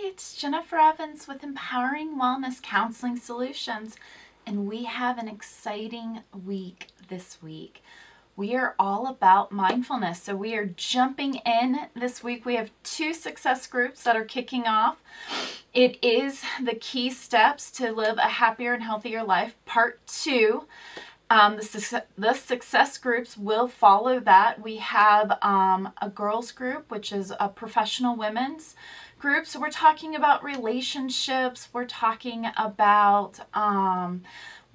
it's Jennifer Evans with Empowering Wellness Counseling Solutions, and we have an exciting week this week. We are all about mindfulness, so we are jumping in this week. We have 2 success groups that are kicking off. It is the key steps to live a happier and healthier life, part 2. The success groups will follow that. We have a girls group, which is a professional women's group. So we're talking about relationships. We're talking about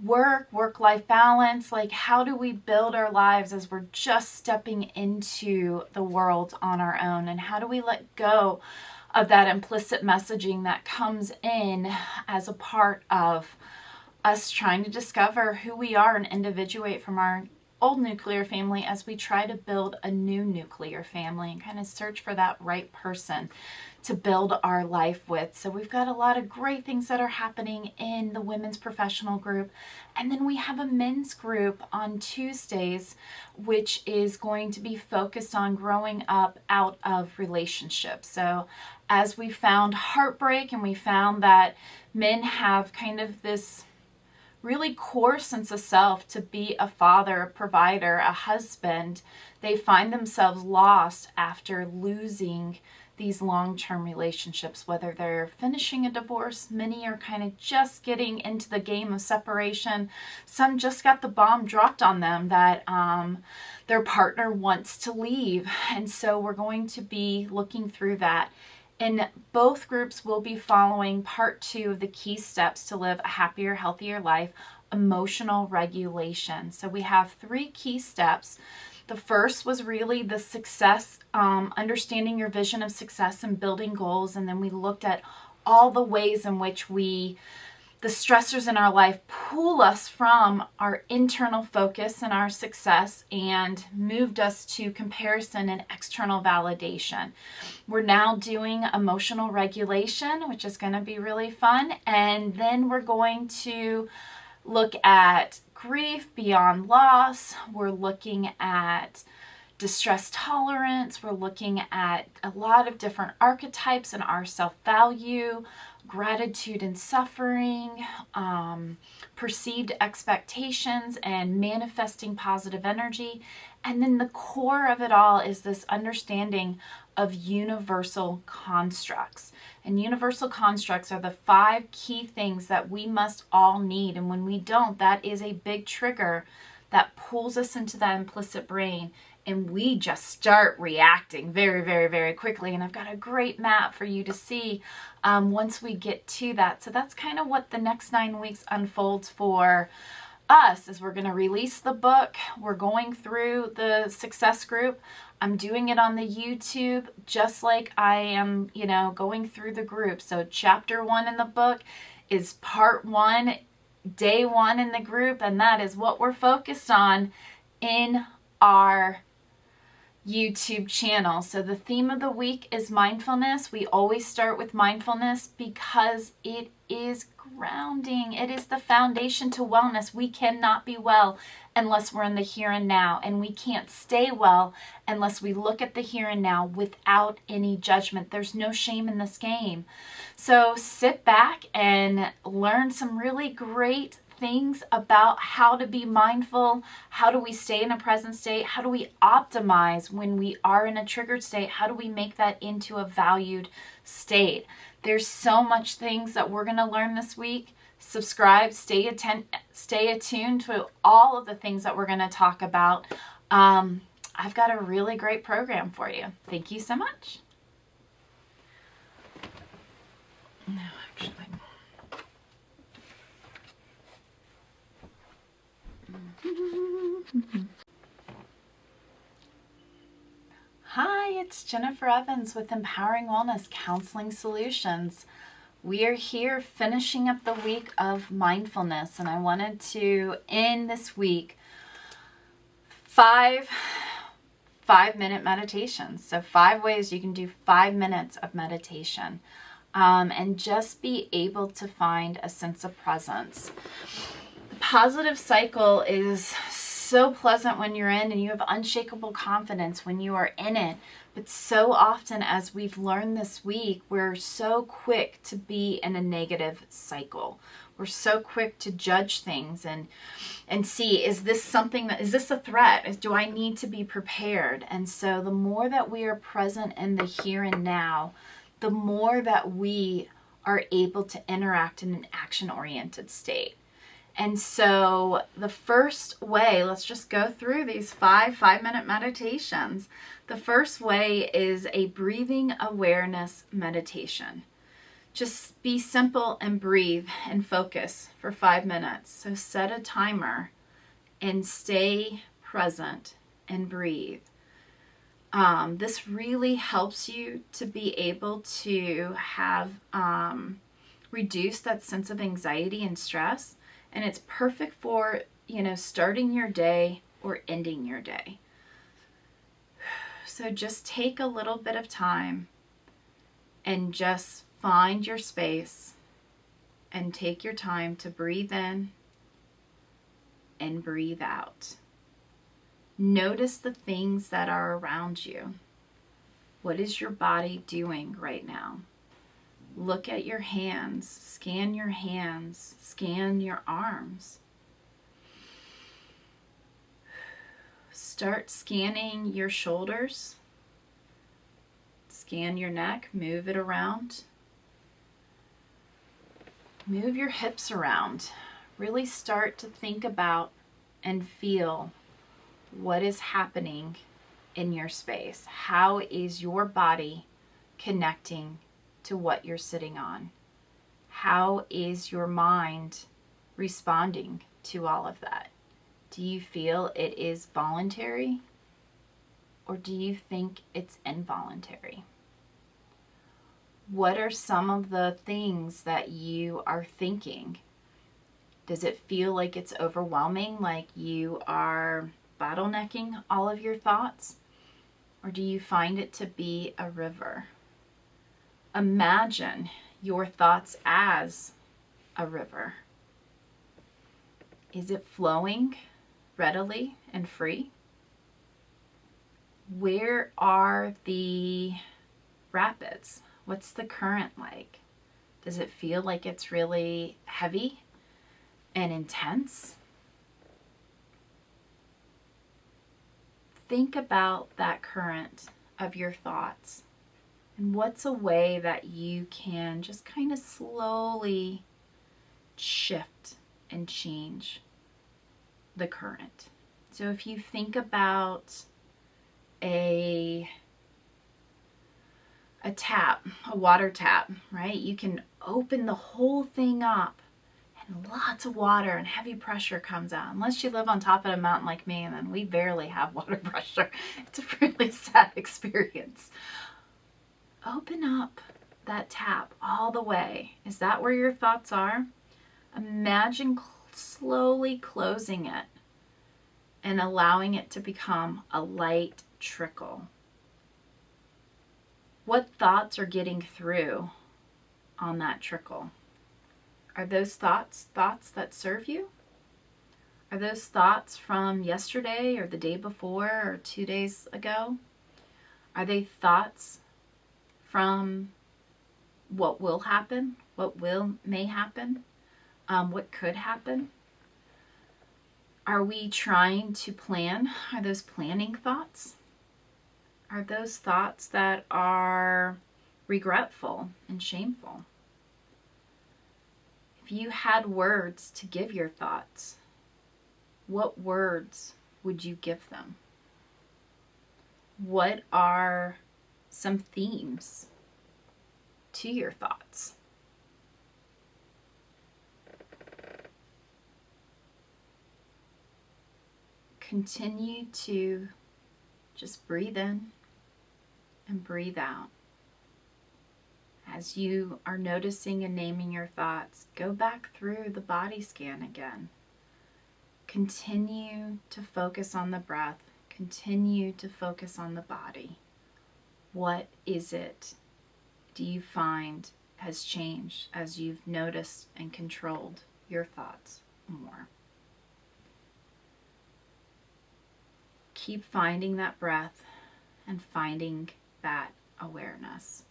work-life balance. Like, how do we build our lives as we're just stepping into the world on our own? And how do we let go of that implicit messaging that comes in as a part of us trying to discover who we are and individuate from our old nuclear family as we try to build a new nuclear family and kind of search for that right person to build our life with. So we've got a lot of great things that are happening in the women's professional group. And then we have a men's group on Tuesdays, which is going to be focused on growing up out of relationships. So as we found heartbreak and we found that men have kind of this really core sense of self to be a father, a provider, a husband, they find themselves lost after losing these long-term relationships, whether they're finishing a divorce. Many are kind of just getting into the game of separation. Some just got the bomb dropped on them that their partner wants to leave. And so we're going to be looking through that. And both groups will be following part 2 of the key steps to live a happier, healthier life, emotional regulation. So we have 3 key steps. The first was really the success, understanding your vision of success and building goals. And then we looked at all the ways in which the stressors in our life pull us from our internal focus and our success and moved us to comparison and external validation. We're now doing emotional regulation, which is going to be really fun. And then we're going to look at grief beyond loss. We're looking at distress tolerance. We're looking at a lot of different archetypes in our self-value, gratitude and suffering, perceived expectations, and manifesting positive energy. And then the core of it all is this understanding of universal constructs. And universal constructs are the 5 key things that we must all need. And when we don't, that is a big trigger that pulls us into that implicit brain. And we just start reacting very, very, very quickly. And I've got a great map for you to see once we get to that. So that's kind of what the next 9 weeks unfolds for us, is we're going to release the book. We're going through the success group. I'm doing it on the YouTube just like I am, going through the group. So chapter 1 in the book is part 1, day 1 in the group. And that is what we're focused on in our YouTube channel. So the theme of the week is mindfulness. We always start with mindfulness because it is grounding. It is the foundation to wellness. We cannot be well unless we're in the here and now, and we can't stay well unless we look at the here and now without any judgment. There's no shame in this game. So sit back and learn some really great things about how to be mindful. How do we stay in a present state? How do we optimize when we are in a triggered state? How do we make that into a valued state? There's so much things that we're going to learn this week. Subscribe, stay attuned to all of the things that we're going to talk about. I've got a really great program for you. Thank you so much. No, actually. Hi, it's Jennifer Evans with Empowering Wellness Counseling Solutions. We are here finishing up the week of mindfulness, and I wanted to end this week 5 5-minute meditations. So 5 ways you can do 5 minutes of meditation and just be able to find a sense of presence. The positive cycle is so pleasant when you're in, and you have unshakable confidence when you are in it. But so often, as we've learned this week, we're so quick to be in a negative cycle. We're so quick to judge things and see, is this something that, is this a threat? Do I need to be prepared? And so the more that we are present in the here and now, the more that we are able to interact in an action-oriented state. And so the first way, let's just go through these 5-minute meditations. The first way is a breathing awareness meditation. Just be simple and breathe and focus for 5 minutes. So set a timer and stay present and breathe. This really helps you to be able to have reduce that sense of anxiety and stress. And it's perfect for, starting your day or ending your day. So just take a little bit of time and just find your space and take your time to breathe in and breathe out. Notice the things that are around you. What is your body doing right now? Look at your hands, scan your arms. Start scanning your shoulders. Scan your neck, move it around. Move your hips around. Really start to think about and feel what is happening in your space. How is your body connecting to what you're sitting on? How is your mind responding to all of that? Do you feel it is voluntary, or do you think it's involuntary? What are some of the things that you are thinking? Does it feel like it's overwhelming, like you are bottlenecking all of your thoughts? Or do you find it to be a river? Imagine your thoughts as a river. Is it flowing readily and free? Where are the rapids? What's the current like? Does it feel like it's really heavy and intense? Think about that current of your thoughts. And what's a way that you can just kind of slowly shift and change the current? So if you think about a tap, a water tap, right? You can open the whole thing up and lots of water and heavy pressure comes out. Unless you live on top of a mountain like me, and then we barely have water pressure. It's a really sad experience. Open up that tap all the way. Is that where your thoughts are? Imagine slowly closing it and allowing it to become a light trickle. What thoughts are getting through on that trickle? Are those thoughts that serve you? Are those thoughts from yesterday or the day before or 2 days ago? Are they thoughts from what will happen, may happen, what could happen? Are we trying to plan? Are those planning thoughts? Are those thoughts that are regretful and shameful? If you had words to give your thoughts, what words would you give them? What are some themes to your thoughts? Continue to just breathe in and breathe out. As you are noticing and naming your thoughts, go back through the body scan again. Continue to focus on the breath. Continue to focus on the body. What is it do you find has changed as you've noticed and controlled your thoughts more? keep finding that breath and finding that awareness.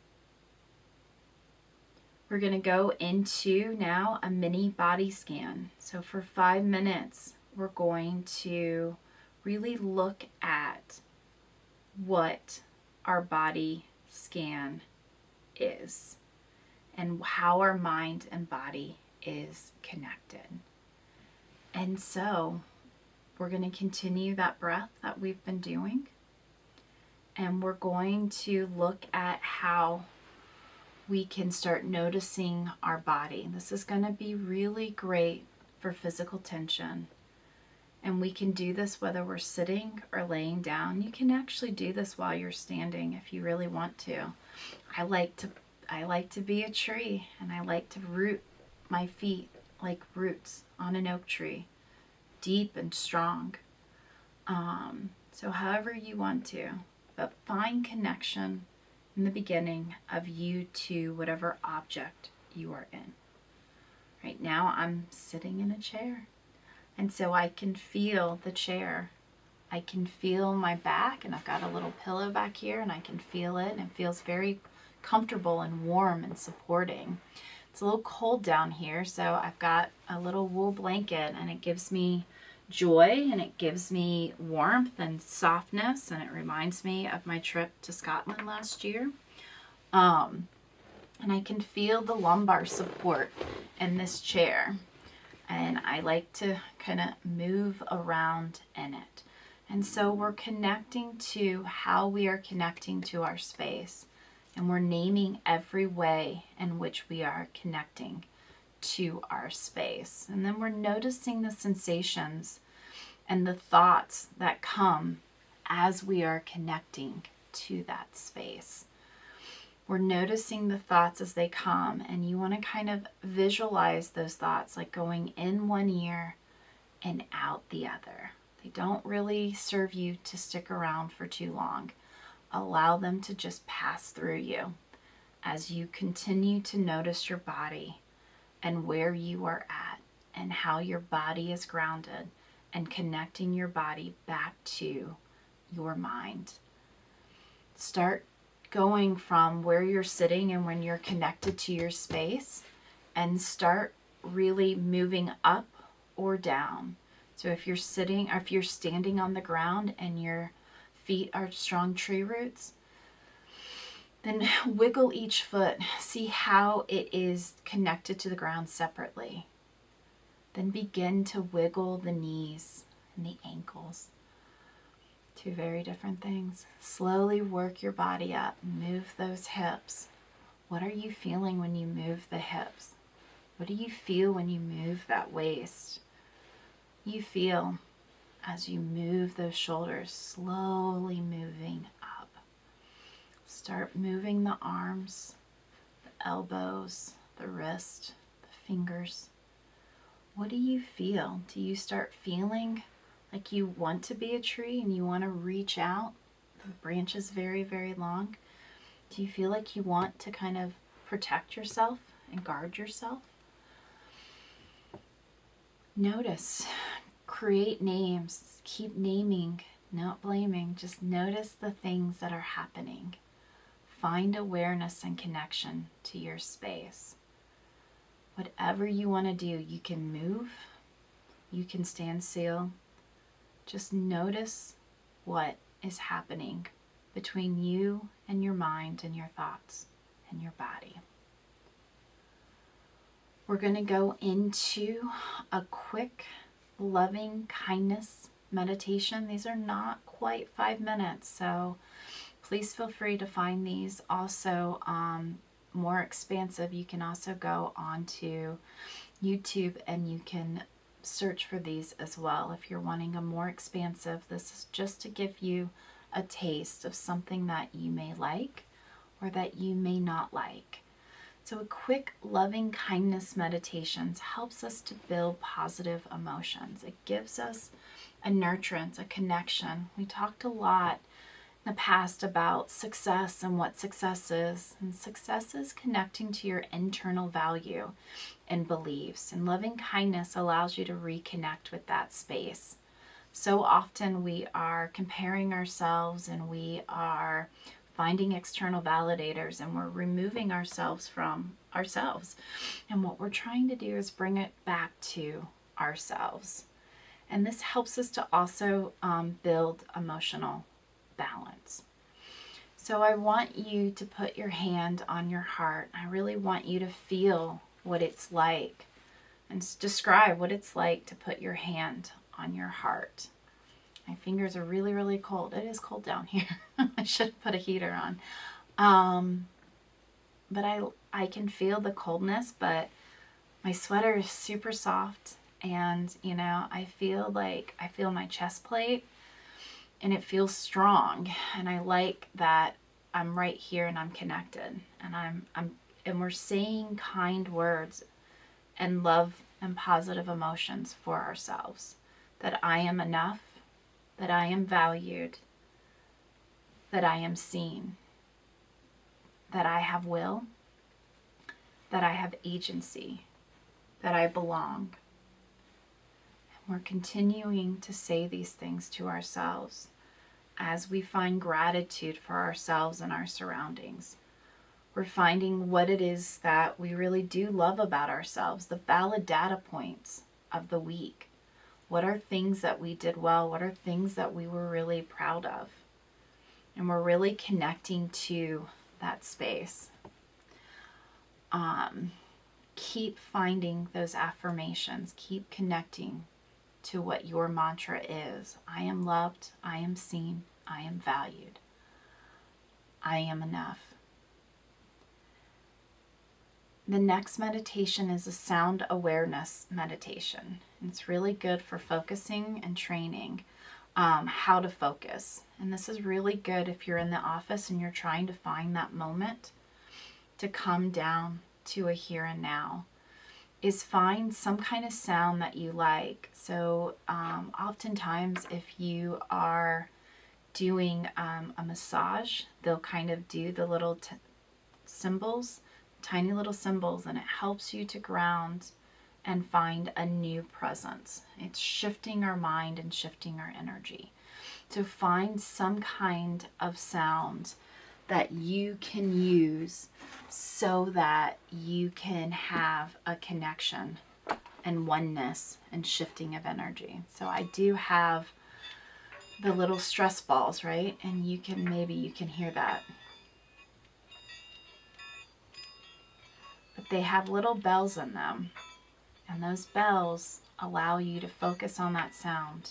We're going to go into now a mini body scan. So for 5 minutes, we're going to really look at what our body scan is and how our mind and body is connected. And so we're going to continue that breath that we've been doing, and we're going to look at how we can start noticing our body. This is going to be really great for physical tension. And we can do this whether we're sitting or laying down. You can actually do this while you're standing if you really want to. I like to be a tree, and I like to root my feet like roots on an oak tree, deep and strong. So however you want to, but find connection in the beginning of you to whatever object you are in. Right now I'm sitting in a chair, and so I can feel the chair. I can feel my back, and I've got a little pillow back here, and I can feel it, and it feels very comfortable and warm and supporting. It's a little cold down here, so I've got a little wool blanket, and it gives me joy, and it gives me warmth and softness, and it reminds me of my trip to Scotland last year. And I can feel the lumbar support in this chair, and I like to kind of move around in it. And so we're connecting to how we are connecting to our space, and we're naming every way in which we are connecting to our space. And then we're noticing the sensations and the thoughts that come as we are connecting to that space. We're noticing the thoughts as they come, and you want to kind of visualize those thoughts like going in one ear and out the other. They don't really serve you to stick around for too long. Allow them to just pass through you as you continue to notice your body and where you are at and how your body is grounded, and connecting your body back to your mind. Start going from where you're sitting and when you're connected to your space, and start really moving up or down. So if you're sitting, or if you're standing on the ground and your feet are strong tree roots, then wiggle each foot. See how it is connected to the ground separately. Then begin to wiggle the knees and the ankles. Two very different things. Slowly work your body up. Move those hips. What are you feeling when you move the hips? What do you feel when you move that waist? You feel as you move those shoulders, slowly moving up. Start moving the arms, the elbows, the wrist, the fingers. What do you feel? Do you start feeling like you want to be a tree and you want to reach out? The branch is very, very long. Do you feel like you want to kind of protect yourself and guard yourself? Notice. Create names. Keep naming, not blaming. Just notice the things that are happening. Find awareness and connection to your space. Whatever you want to do, you can move, you can stand still. Just notice what is happening between you and your mind and your thoughts and your body. We're going to go into a quick loving kindness meditation. These are not quite 5 minutes, so please feel free to find these. Also, more expansive, you can also go onto YouTube and you can search for these as well if you're wanting a more expansive. This is just to give you a taste of something that you may like or that you may not like. So a quick loving kindness meditation helps us to build positive emotions. It gives us a nurturance, a connection. We talked a lot in the past about success and what success is. And success is connecting to your internal value and beliefs. And loving kindness allows you to reconnect with that space. So often we are comparing ourselves and we are finding external validators and we're removing ourselves from ourselves. And what we're trying to do is bring it back to ourselves. And this helps us to also build emotional balance. So I want you to put your hand on your heart. I really want you to feel what it's like and describe what it's like to put your hand on your heart. My fingers are really, really cold. It is cold down here. I should put a heater on. But I can feel the coldness, but my sweater is super soft. And, you know, I feel my chest plate and it feels strong. And I like that I'm right here and I'm connected. And and we're saying kind words and love and positive emotions for ourselves. That I am enough, that I am valued, that I am seen, that I have will, that I have agency, that I belong. And we're continuing to say these things to ourselves as we find gratitude for ourselves and our surroundings. We're finding what it is that we really do love about ourselves, the valid data points of the week. What are things that we did well? What are things that we were really proud of? And we're really connecting to that space. Keep finding those affirmations. Keep connecting to what your mantra is. I am loved. I am seen. I am valued. I am enough. The next meditation is a sound awareness meditation. It's really good for focusing and training how to focus. And this is really good if you're in the office and you're trying to find that moment to come down to a here and now. Is find some kind of sound that you like. So oftentimes if you are doing a massage, they'll kind of do the little cymbals, tiny little cymbals, and it helps you to ground and find a new presence. It's shifting our mind and shifting our energy. So find some kind of sound that you can use so that you can have a connection and oneness and shifting of energy. So I do have the little stress balls, right? And maybe you can hear that. But they have little bells in them. And those bells allow you to focus on that sound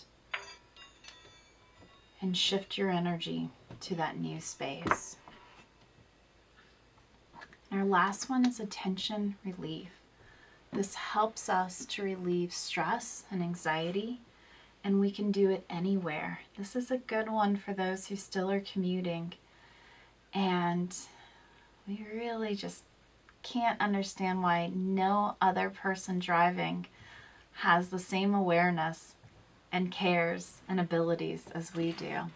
and shift your energy to that new space. And our last one is attention relief. This helps us to relieve stress and anxiety, and we can do it anywhere. This is a good one for those who still are commuting, and we really just can't understand why no other person driving has the same awareness and cares and abilities as we do.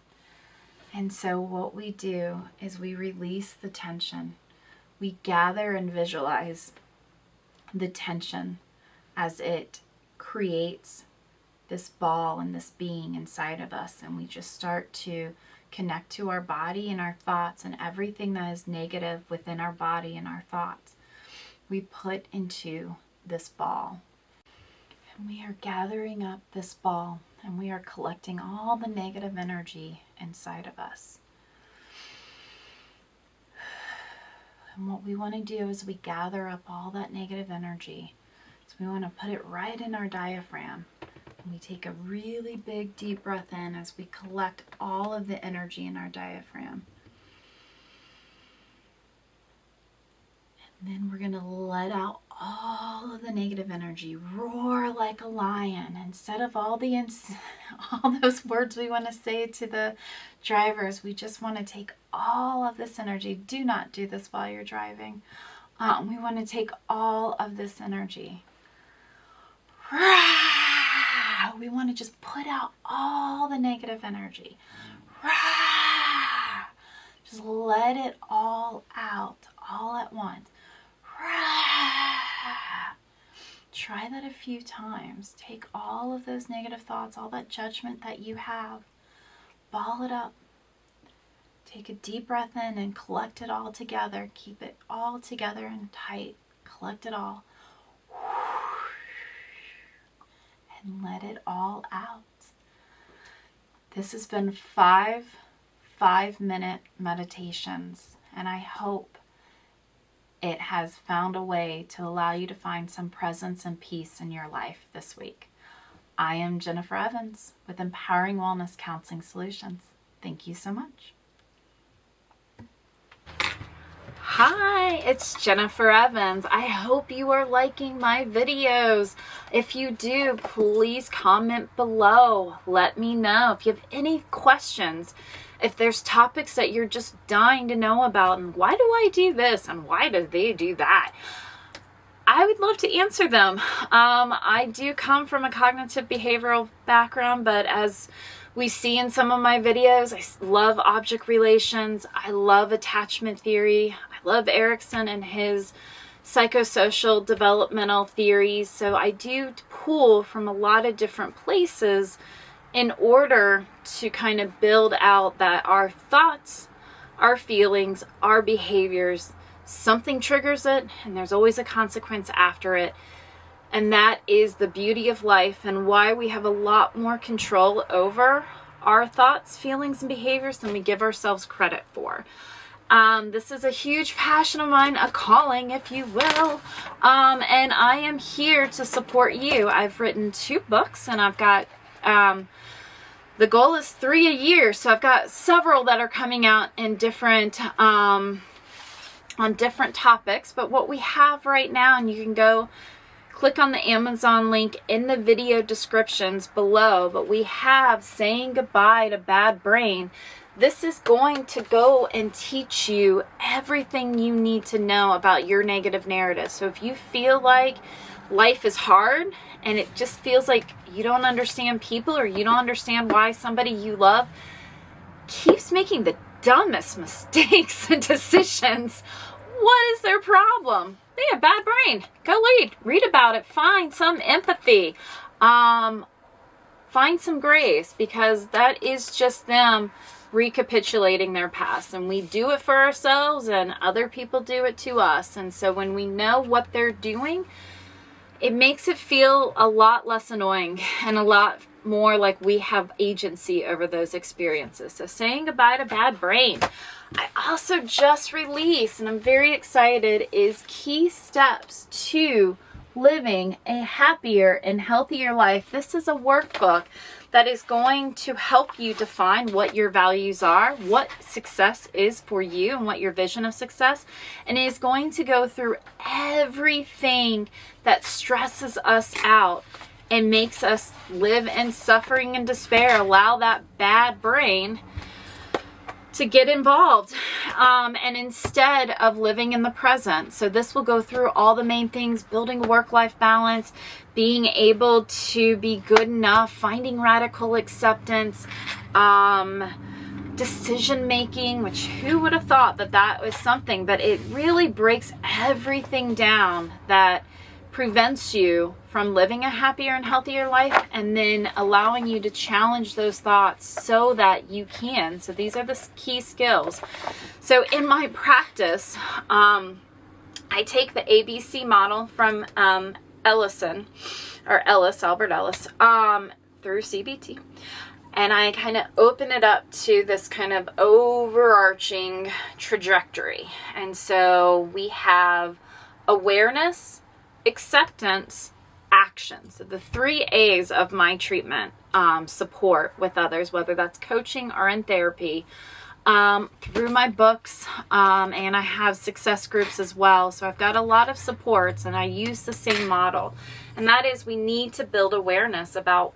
And so what we do is we release the tension. We gather and visualize the tension as it creates this ball and this being inside of us, and we just start to connect to our body and our thoughts, and everything that is negative within our body and our thoughts we put into this ball. And we are gathering up this ball and we are collecting all the negative energy inside of us. And what we want to do is we gather up all that negative energy. So we want to put it right in our diaphragm. And we take a really big deep breath in as we collect all of the energy in our diaphragm. And then we're going to let out all of the negative energy, roar like a lion. Instead of all those words we want to say to the drivers, we just want to take all of this energy. Do not do this while you're driving. We want to take all of this energy. We want to just put out all the negative energy. Just let it all out, all at once. try that a few times. Take all of those negative thoughts, all that judgment that you have, ball it up. Take a deep breath in and collect it all together. Keep it all together and tight. Collect it all. And let it all out. This has been 5-minute meditations, and I hope it has found a way to allow you to find some presence and peace in your life this week. I am Jennifer Evans with Empowering Wellness Counseling Solutions. Thank you so much. Hi, it's Jennifer Evans. I hope you are liking my videos. If you do, please comment below. Let me know if you have any questions. If there's topics that you're just dying to know about, and why do I do this and why do they do that? I would love to answer them. I do come from a cognitive behavioral background, but as we see in some of my videos, I love object relations. I love attachment theory. I love Erickson and his psychosocial developmental theories. So I do pull from a lot of different places in order to kind of build out that our thoughts, our feelings, our behaviors, something triggers it, and there's always a consequence after it. And that is the beauty of life and why we have a lot more control over our thoughts, feelings, and behaviors than we give ourselves credit for. This is a huge passion of mine, a calling, if you will. And I am here to support you. I've written 2 books, and I've got, the goal is 3 a year. So I've got several that are coming out in different, on different topics. But what we have right now, and you can go click on the Amazon link in the video descriptions below, but we have Saying Goodbye to Bad Brain. This is going to go and teach you everything you need to know about your negative narrative. So if you feel like life is hard and it just feels like you don't understand people or you don't understand why somebody you love keeps making the dumbest mistakes and decisions, what is their problem? They have bad brain. Go read about it. Find some empathy. Find some grace, because that is just them recapitulating their past. And we do it for ourselves and other people do it to us. And so when we know what they're doing, it makes it feel a lot less annoying and a lot more like we have agency over those experiences. So Saying Goodbye to Bad Brain. I also just released, and I'm very excited, is Key Steps to Living a Happier and Healthier Life. This is a workbook that is going to help you define what your values are, what success is for you, and what your vision of success, and it is going to go through everything that stresses us out and makes us live in suffering and despair, allow that bad brain to get involved, and instead of living in the present. So this will go through all the main things: building a work-life balance, being able to be good enough, finding radical acceptance, decision making, which who would have thought that that was something, but it really breaks everything down that prevents you from living a happier and healthier life, and then allowing you to challenge those thoughts so that you can. So these are the key skills. So in my practice, I take the ABC model from Albert Ellis, through CBT. And I kind of open it up to this kind of overarching trajectory. And so we have awareness, acceptance, action. So the 3 A's of my treatment, support with others, whether that's coaching or in therapy, through my books, and I have success groups as well. So I've got a lot of supports, and I use the same model. And that is, we need to build awareness about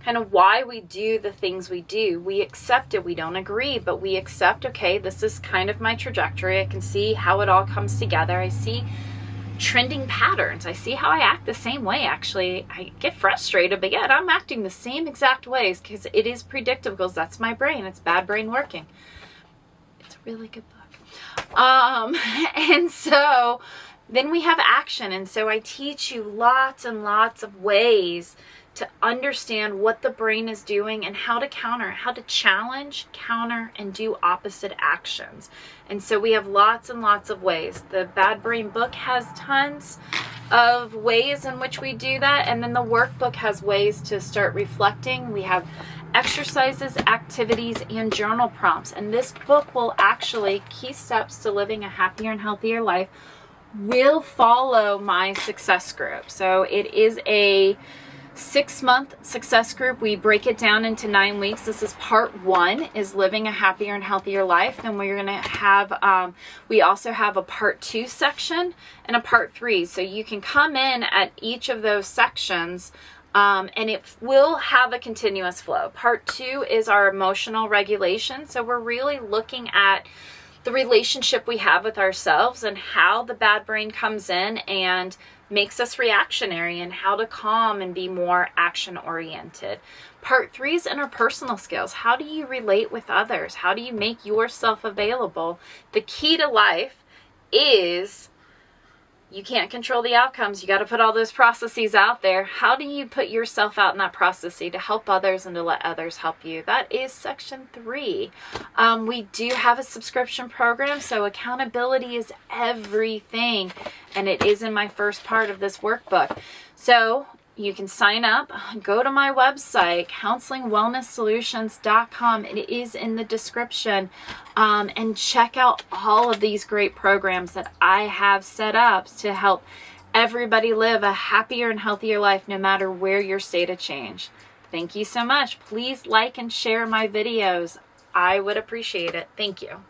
kind of why we do the things we do. We accept it. We don't agree, but we accept, okay, this is kind of my trajectory. I can see how it all comes together. I see trending patterns. I see how I act the same way. Actually, I get frustrated, but yet I'm acting the same exact ways because it is predictable, because that's my brain. It's bad brain working. It's a really good book. And so Then we have action. And so I teach you lots and lots of ways to understand what the brain is doing and how to counter, how to challenge, counter, and do opposite actions. And so we have lots and lots of ways. The Bad Brain book has tons of ways in which we do that. And then the workbook has ways to start reflecting. We have exercises, activities, and journal prompts. And this book will actually, Key Steps to Living a Happier and Healthier Life, will follow my success group. So it is a 6-month success group. We break it down into 9 weeks. This is part 1, is living a happier and healthier life. And we're going to have, we also have a part 2 section and a part 3. So you can come in at each of those sections, and it will have a continuous flow. Part 2 is our emotional regulation. So we're really looking at the relationship we have with ourselves and how the bad brain comes in and makes us reactionary, and how to calm and be more action oriented. Part 3 is interpersonal skills. How do you relate with others? How do you make yourself available? The key to life is you can't control the outcomes. You got to put all those processes out there. How do you put yourself out in that process to help others and to let others help you? That is section 3. We do have a subscription program, so accountability is everything, and it is in my first part of this workbook. So you can sign up, go to my website, counselingwellnesssolutions.com. It is in the description, and check out all of these great programs that I have set up to help everybody live a happier and healthier life, no matter where your state of change. Thank you so much. Please like and share my videos. I would appreciate it. Thank you.